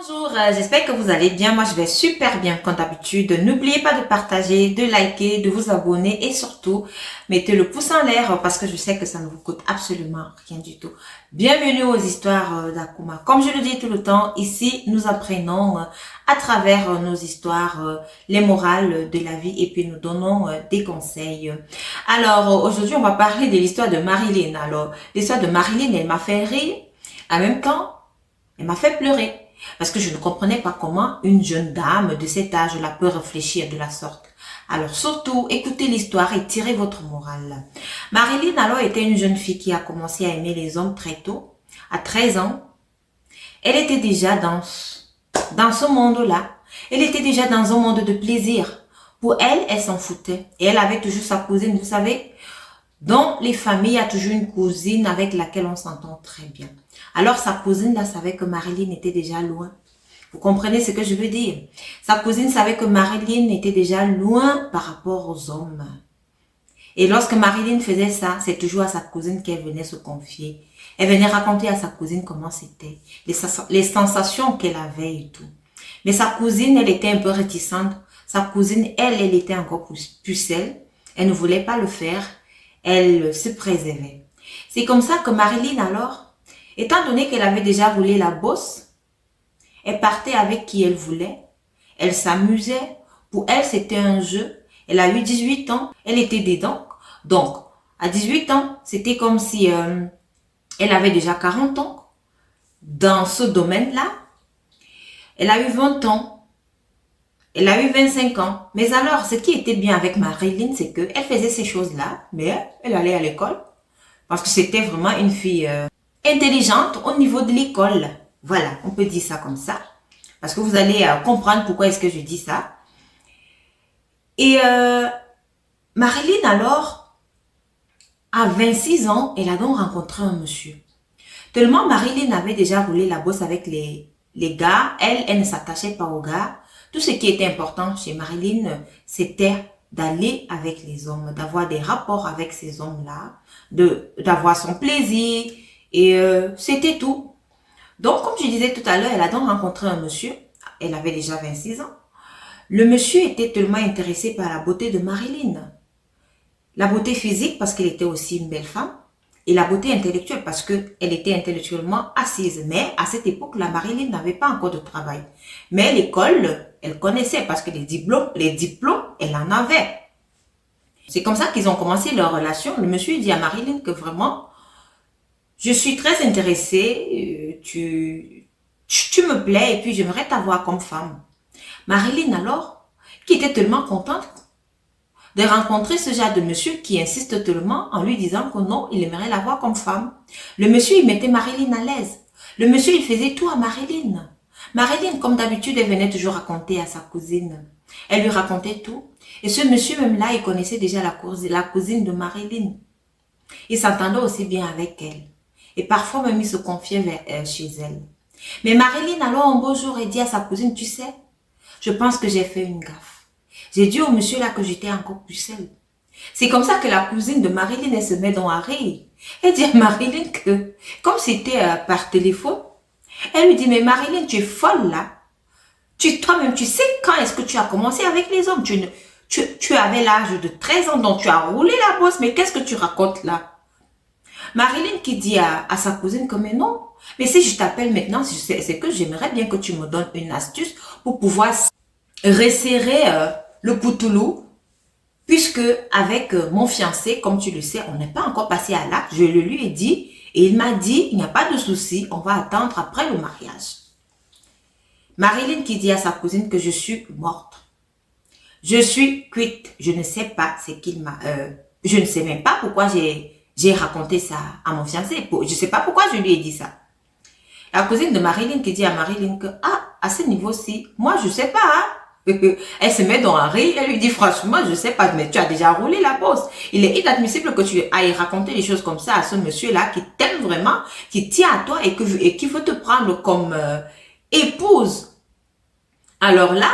Bonjour, j'espère que vous allez bien. Moi, je vais super bien comme d'habitude. N'oubliez pas de partager, de liker, de vous abonner et surtout, mettez le pouce en l'air parce que je sais que ça ne vous coûte absolument rien du tout. Bienvenue aux histoires d'Akuma. Comme je le dis tout le temps, ici, nous apprenons à travers nos histoires les morales de la vie et puis nous donnons des conseils. Alors, aujourd'hui, on va parler de l'histoire de Marilyn. Alors, l'histoire de Marilyn, elle m'a fait rire. En même temps, elle m'a fait pleurer. Parce que je ne comprenais pas comment une jeune dame de cet âge-là peut réfléchir de la sorte. Alors surtout, écoutez l'histoire et tirez votre morale. Marilyn alors était une jeune fille qui a commencé à aimer les hommes très tôt. À 13 ans, elle était déjà dans ce monde-là. Elle était déjà dans un monde de plaisir. Pour elle, elle s'en foutait. Et elle avait toujours sa cousine, vous savez. Dans les familles, il y a toujours une cousine avec laquelle on s'entend très bien. Alors, sa cousine là savait que Marilyn était déjà loin. Vous comprenez ce que je veux dire? Sa cousine savait que Marilyn était déjà loin par rapport aux hommes. Et lorsque Marilyn faisait ça, c'est toujours à sa cousine qu'elle venait se confier. Elle venait raconter à sa cousine comment c'était, les sensations qu'elle avait et tout. Mais sa cousine, elle était un peu réticente. Sa cousine, elle était encore pucelle. Elle ne voulait pas le faire. Elle se préservait. C'est comme ça que Marilyn alors, étant donné qu'elle avait déjà roulé la bosse, elle partait avec qui elle voulait, elle s'amusait, pour elle c'était un jeu, elle a eu 18 ans, elle était dedans, donc à 18 ans, c'était comme si elle avait déjà 40 ans dans ce domaine-là, elle a eu 20 ans, elle a eu 25 ans, mais alors ce qui était bien avec Marilyn, c'est qu'elle faisait ces choses-là, mais elle allait à l'école, parce que c'était vraiment une fille intelligente au niveau de l'école. Voilà, on peut dire ça comme ça. Parce que vous allez comprendre pourquoi est-ce que je dis ça. Et Marilyn alors, à 26 ans, elle a donc rencontré un monsieur. Tellement Marilyn avait déjà roulé la bosse avec les gars, elle ne s'attachait pas aux gars. Tout ce qui était important chez Marilyn, c'était d'aller avec les hommes, d'avoir des rapports avec ces hommes-là, d'avoir son plaisir, et c'était tout. Donc, comme je disais tout à l'heure, elle a donc rencontré un monsieur, elle avait déjà 26 ans. Le monsieur était tellement intéressé par la beauté de Marilyn. La beauté physique, parce qu'elle était aussi une belle femme, et la beauté intellectuelle, parce qu'elle était intellectuellement assise. Mais à cette époque-là, Marilyn n'avait pas encore de travail. Mais l'école, elle connaissait, parce que les diplômes, elle en avait. C'est comme ça qu'ils ont commencé leur relation. Le monsieur dit à Marilyn que vraiment, je suis très intéressée, tu me plais et puis j'aimerais t'avoir comme femme. Marilyn alors, qui était tellement contente de rencontrer ce genre de monsieur qui insiste tellement en lui disant que non, il aimerait l'avoir comme femme. Le monsieur, il mettait Marilyn à l'aise. Le monsieur, il faisait tout à Marilyn. Marilyn, comme d'habitude, elle venait toujours raconter à sa cousine. Elle lui racontait tout. Et ce monsieur même là, il connaissait déjà la cousine de Marilyn. Il s'entendait aussi bien avec elle. Et parfois même, il se confiait chez elle. Mais Marilyn, alors un beau jour, elle dit à sa cousine, tu sais, je pense que j'ai fait une gaffe. J'ai dit au monsieur là que j'étais encore plus seule. C'est comme ça que la cousine de Marilyn, elle se met dans à rire. Elle dit à Marilyn que, comme c'était par téléphone, elle lui dit, mais Marilyn, tu es folle là. Toi-même, tu sais quand est-ce que tu as commencé avec les hommes? Tu avais l'âge de 13 ans, donc tu as roulé la bosse, mais qu'est-ce que tu racontes là? Marilyn qui dit à sa cousine que mais non, mais si je t'appelle maintenant, c'est que j'aimerais bien que tu me donnes une astuce pour pouvoir resserrer le poutoulou, puisque avec mon fiancé, comme tu le sais, on n'est pas encore passé à l'acte, je le lui ai dit, et il m'a dit, il n'y a pas de souci, on va attendre après le mariage. Marilyn qui dit à sa cousine que je suis morte. Je suis cuite, je ne sais pas ce qu'il m'a... je ne sais même pas pourquoi j'ai raconté ça à mon fiancé. Je ne sais pas pourquoi je lui ai dit ça. La cousine de Marilyn qui dit à Marilyn que, ah, à ce niveau-ci, moi, je sais pas, hein. Elle se met dans un rire, elle lui dit, franchement, je sais pas, mais tu as déjà roulé la bosse. Il est inadmissible que tu ailles raconter des choses comme ça à ce monsieur-là qui t'aime vraiment, qui tient à toi et qui veut te prendre comme épouse. Alors là,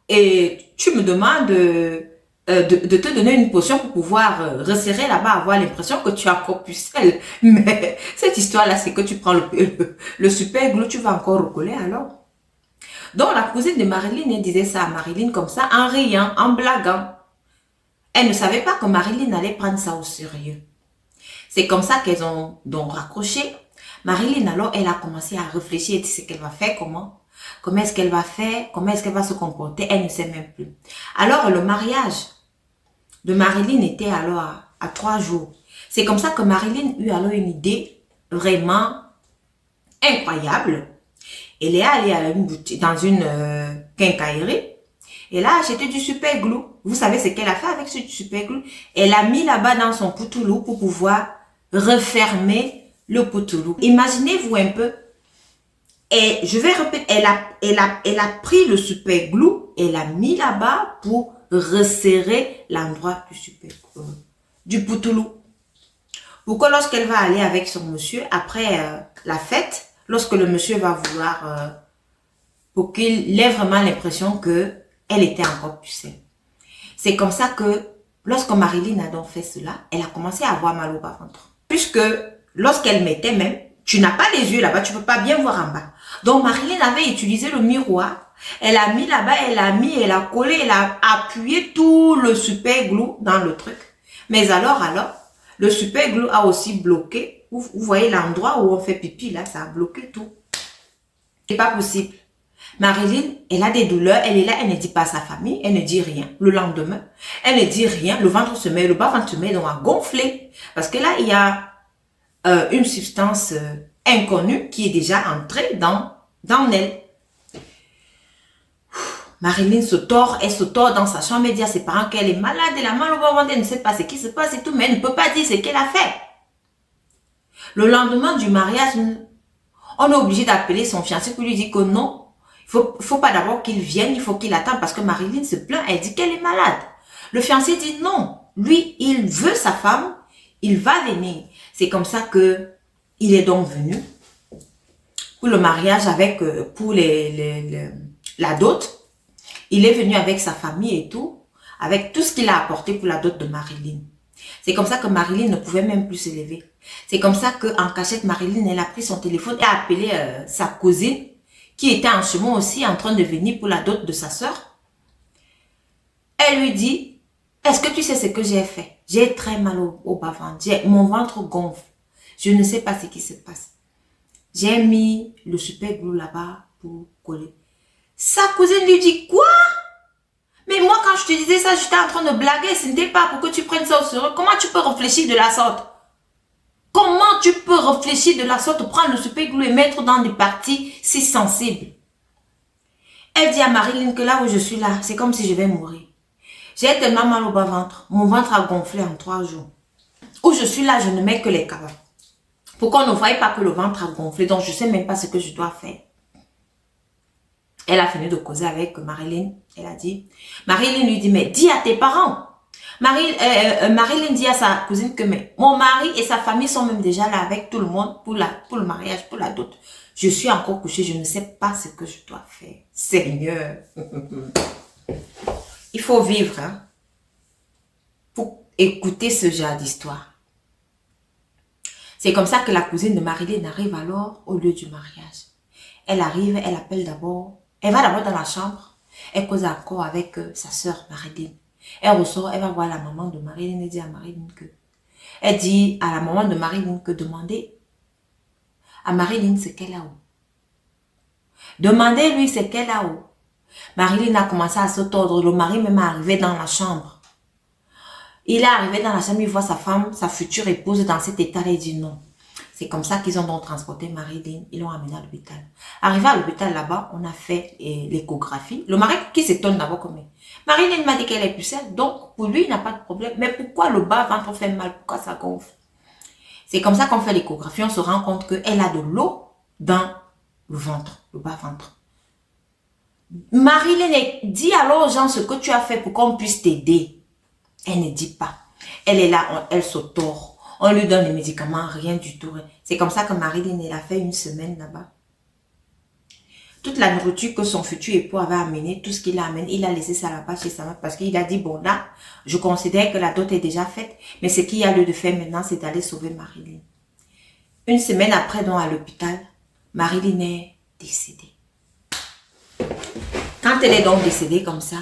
et tu me demandes de te donner une potion pour pouvoir resserrer là-bas, avoir l'impression que tu es encore pucelle. Mais cette histoire-là, c'est que tu prends le super glue, tu vas encore recoller alors. Donc, la cousine de Marilyn, elle disait ça à Marilyn comme ça, en riant, en blaguant. Elle ne savait pas que Marilyn allait prendre ça au sérieux. C'est comme ça qu'elles ont donc raccroché. Marilyn, alors, elle a commencé à réfléchir et ce qu'elle va faire, comment est-ce qu'elle va faire, comment est-ce qu'elle va se comporter, elle ne sait même plus. Alors, le mariage de Marilyn était alors à 3 jours. C'est comme ça que Marilyn eut alors une idée vraiment incroyable. Elle est allée à une boutique, dans une quincaillerie. Elle a acheté du super glue. Vous savez ce qu'elle a fait avec ce super glue? Elle a mis là-bas dans son poutoulou pour pouvoir refermer le poutoulou. Imaginez-vous un peu. Et je vais répéter, elle a pris le super glue, elle a mis là-bas pour resserrer l'endroit du super du poutoulou. Pour que lorsqu'elle va aller avec son monsieur, après la fête, lorsque le monsieur va vouloir, pour qu'il ait vraiment l'impression que elle était encore plus saine. C'est comme ça que, lorsque Marilyn a donc fait cela, elle a commencé à avoir mal au bas-ventre. Puisque, lorsqu'elle mettait même, tu n'as pas les yeux là-bas, tu peux pas bien voir en bas. Donc, Marilyn avait utilisé le miroir. Elle a mis là-bas, elle a collé, elle a appuyé tout le super glue dans le truc. Mais alors, le super glue a aussi bloqué. Vous voyez l'endroit où on fait pipi là, ça a bloqué tout. C'est pas possible. Marilyn, elle a des douleurs, elle est là, elle ne dit pas à sa famille, elle ne dit rien. Le lendemain, elle ne dit rien, le ventre se met, le bas-ventre se met donc à gonfler. Parce que là, il y a une substance inconnue qui est déjà entrée dans elle. Marilyn elle se tord dans sa chambre et dit à ses parents qu'elle est malade, elle a mal au bas-ventre, elle ne sait pas ce qui se passe et tout, mais elle ne peut pas dire ce qu'elle a fait. Le lendemain du mariage, on est obligé d'appeler son fiancé pour lui dire que non, il faut pas d'abord qu'il vienne, il faut qu'il attende parce que Marilyn se plaint, elle dit qu'elle est malade. Le fiancé dit non, lui, il veut sa femme, il va venir. C'est comme ça que il est donc venu pour le mariage avec, pour la dot. Il est venu avec sa famille et tout, avec tout ce qu'il a apporté pour la dot de Marilyn. C'est comme ça que Marilyn ne pouvait même plus se lever. C'est comme ça qu'en cachette, Marilyn, elle a pris son téléphone et a appelé sa cousine qui était en chemin aussi en train de venir pour la dot de sa soeur. Elle lui dit, est-ce que tu sais ce que j'ai fait? J'ai très mal au bas-ventre, mon ventre gonfle. Je ne sais pas ce qui se passe. J'ai mis le super glue là-bas pour coller. Sa cousine lui dit, quoi? Mais moi, quand je te disais ça, j'étais en train de blaguer. Ce n'était pas pour que tu prennes ça au sérieux. Comment tu peux réfléchir de la sorte? Comment tu peux réfléchir de la sorte, prendre le super glue et mettre dans des parties si sensibles? Elle dit à Marilyn que là où je suis là, c'est comme si je vais mourir. J'ai tellement mal au bas-ventre. Mon ventre a gonflé en 3 jours. Où je suis là, je ne mets que les carottes. Pour qu'on ne voie pas que le ventre a gonflé. Donc, je ne sais même pas ce que je dois faire. Elle a fini de causer avec Marilyn. Elle a dit, Marilyn lui dit, mais dis à tes parents. Marilyn dit à sa cousine que mais mon mari et sa famille sont même déjà là avec tout le monde pour le mariage, pour la dot. Je suis encore couchée, je ne sais pas ce que je dois faire. Seigneur. Il faut vivre hein, pour écouter ce genre d'histoire. C'est comme ça que la cousine de Marilyn arrive alors au lieu du mariage. Elle arrive, elle appelle d'abord, elle va d'abord dans la chambre, elle cause encore avec sa soeur Marilyn. Elle ressort, elle va voir la maman de Marilyn et dit à Marilyn que... Elle dit à la maman de Marilyn que demandez à Marilyn ce qu'elle a où. Demandez-lui ce qu'elle a où. Marilyn a commencé à se tordre. Le mari même est arrivé dans la chambre. Il est arrivé dans la chambre, il voit sa femme, sa future épouse dans cet état. Il dit non. C'est comme ça qu'ils ont donc transporté Marilyn. Ils l'ont amenée à l'hôpital. Arrivé à l'hôpital là-bas, on a fait l'échographie. Le mari qui s'étonne d'abord comme Marilyn m'a dit qu'elle est pucelle, donc pour lui il n'a pas de problème. Mais pourquoi le bas-ventre fait mal? Pourquoi ça gonfle? C'est comme ça qu'on fait l'échographie. On se rend compte qu'elle a de l'eau dans le ventre, le bas-ventre. Marilyn dit alors aux gens ce que tu as fait pour qu'on puisse t'aider. Elle ne dit pas. Elle est là, elle se tord. On lui donne des médicaments, rien du tout. C'est comme ça que Marilyn, elle a fait 1 semaine là-bas. Toute la nourriture que son futur époux avait amené, tout ce qu'il a amené, il a laissé ça là-bas chez sa mère parce qu'il a dit, bon là, je considère que la dot est déjà faite, mais ce qu'il y a lieu de faire maintenant, c'est d'aller sauver Marilyn. 1 semaine après, donc à l'hôpital, Marilyn est décédée. Quand elle est donc décédée comme ça,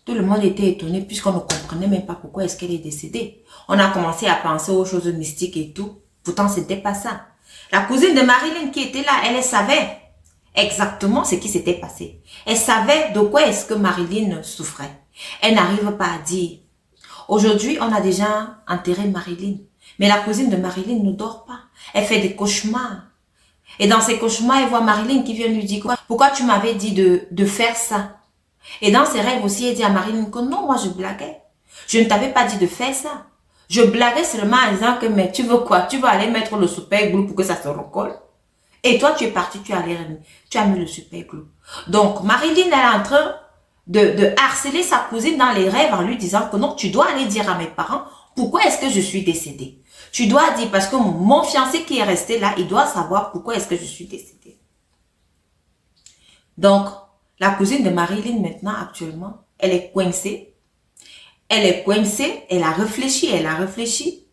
tout le monde était étonné puisqu'on ne comprenait même pas pourquoi est-ce qu'elle est décédée. On a commencé à penser aux choses mystiques et tout. Pourtant, ce n'était pas ça. La cousine de Marilyn qui était là, elle savait exactement ce qui s'était passé. Elle savait de quoi est-ce que Marilyn souffrait. Elle n'arrive pas à dire. Aujourd'hui, on a déjà enterré Marilyn. Mais la cousine de Marilyn ne dort pas. Elle fait des cauchemars. Et dans ces cauchemars, elle voit Marilyn qui vient lui dire quoi? Pourquoi tu m'avais dit de faire ça? Et dans ses rêves aussi, elle dit à Marilyn que non, moi je blaguais. Je ne t'avais pas dit de faire ça. Je blaguais seulement en disant que, mais tu veux quoi? Tu vas aller mettre le super glue pour que ça se recolle. Et toi, tu es parti, tu as mis le super glue. Donc, Marilyn, elle est en train de harceler sa cousine dans les rêves en lui disant que non, tu dois aller dire à mes parents pourquoi est-ce que je suis décédée. Tu dois dire parce que mon fiancé qui est resté là, il doit savoir pourquoi est-ce que je suis décédée. Donc, la cousine de Marilyn maintenant, actuellement, elle est coincée. Elle est coincée, elle a réfléchi.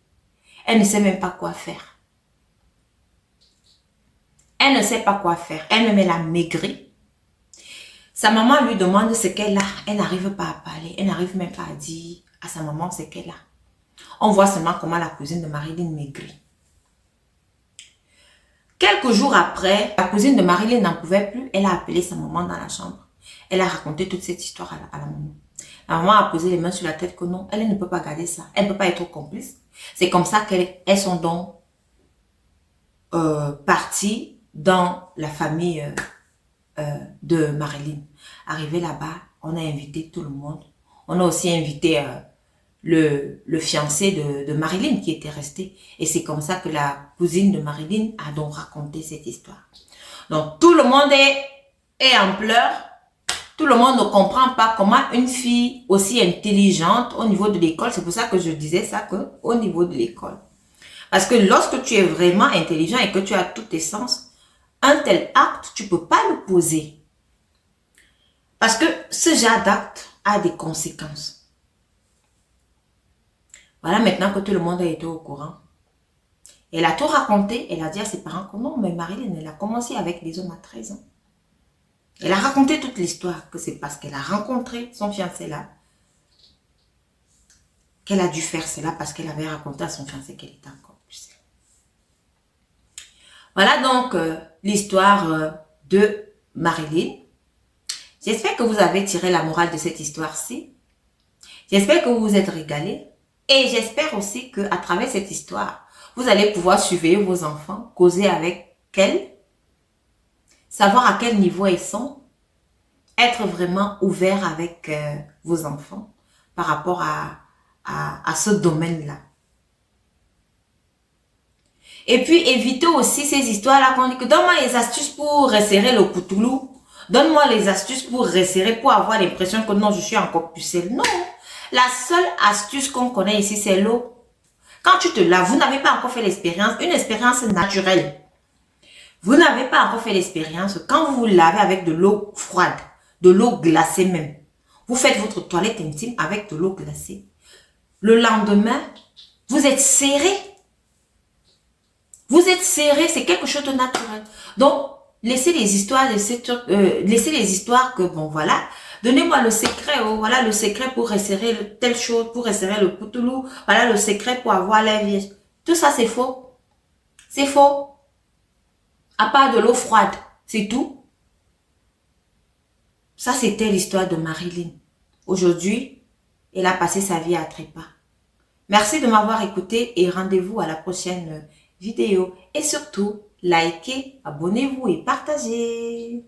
Elle ne sait même pas quoi faire. Elle ne sait pas quoi faire. Elle-même, elle a maigri. Sa maman lui demande ce qu'elle a. Elle n'arrive pas à parler. Elle n'arrive même pas à dire à sa maman ce qu'elle a. On voit seulement comment la cousine de Marilyn maigrit. Quelques jours après, la cousine de Marilyn n'en pouvait plus. Elle a appelé sa maman dans la chambre. Elle a raconté toute cette histoire à la maman. La maman a posé les mains sur la tête que non, elle ne peut pas garder ça. Elle ne peut pas être complice. C'est comme ça qu'elles sont donc parties dans la famille de Marilyn. Arrivé là-bas, on a invité tout le monde. On a aussi invité le fiancé de Marilyn qui était resté. Et c'est comme ça que la cousine de Marilyn a donc raconté cette histoire. Donc tout le monde est en pleurs. Tout le monde ne comprend pas comment une fille aussi intelligente au niveau de l'école, c'est pour ça que je disais ça, que au niveau de l'école. Parce que lorsque tu es vraiment intelligent et que tu as tous tes sens, un tel acte, tu ne peux pas le poser. Parce que ce genre d'acte a des conséquences. Voilà maintenant que tout le monde a été au courant. Elle a tout raconté, elle a dit à ses parents que non, mais Marilyn, elle a commencé avec des hommes à 13 ans. Elle a raconté toute l'histoire, que c'est parce qu'elle a rencontré son fiancé là, qu'elle a dû faire cela parce qu'elle avait raconté à son fiancé qu'elle était encore plus seule. Voilà donc l'histoire de Marilyn. J'espère que vous avez tiré la morale de cette histoire-ci. J'espère que vous vous êtes régalés. Et j'espère aussi qu'à travers cette histoire, vous allez pouvoir surveiller vos enfants, causer avec elles, savoir à quel niveau ils sont, être vraiment ouvert avec vos enfants par rapport à ce domaine-là. Et puis, évitez aussi ces histoires-là qu'on dit que donne-moi les astuces pour resserrer le poutoulou. Donne-moi les astuces pour resserrer, pour avoir l'impression que non, je suis encore pucelle. Non, la seule astuce qu'on connaît ici, c'est l'eau. Quand tu te laves, vous n'avez pas encore fait l'expérience, une expérience naturelle. Vous n'avez pas encore fait l'expérience quand vous vous lavez avec de l'eau froide, de l'eau glacée même. Vous faites votre toilette intime avec de l'eau glacée. Le lendemain, vous êtes serré. Vous êtes serré, c'est quelque chose de naturel. Donc, laissez les histoires que, bon, voilà, donnez-moi le secret, oh, voilà le secret pour resserrer telle chose, pour resserrer le poutoulou, voilà le secret pour avoir l'air vierge. Tout ça, c'est faux. C'est faux. À part de l'eau froide, c'est tout. Ça, c'était l'histoire de Marilyn. Aujourd'hui, elle a passé sa vie à trépas. Merci de m'avoir écouté et rendez-vous à la prochaine vidéo. Et surtout, likez, abonnez-vous et partagez.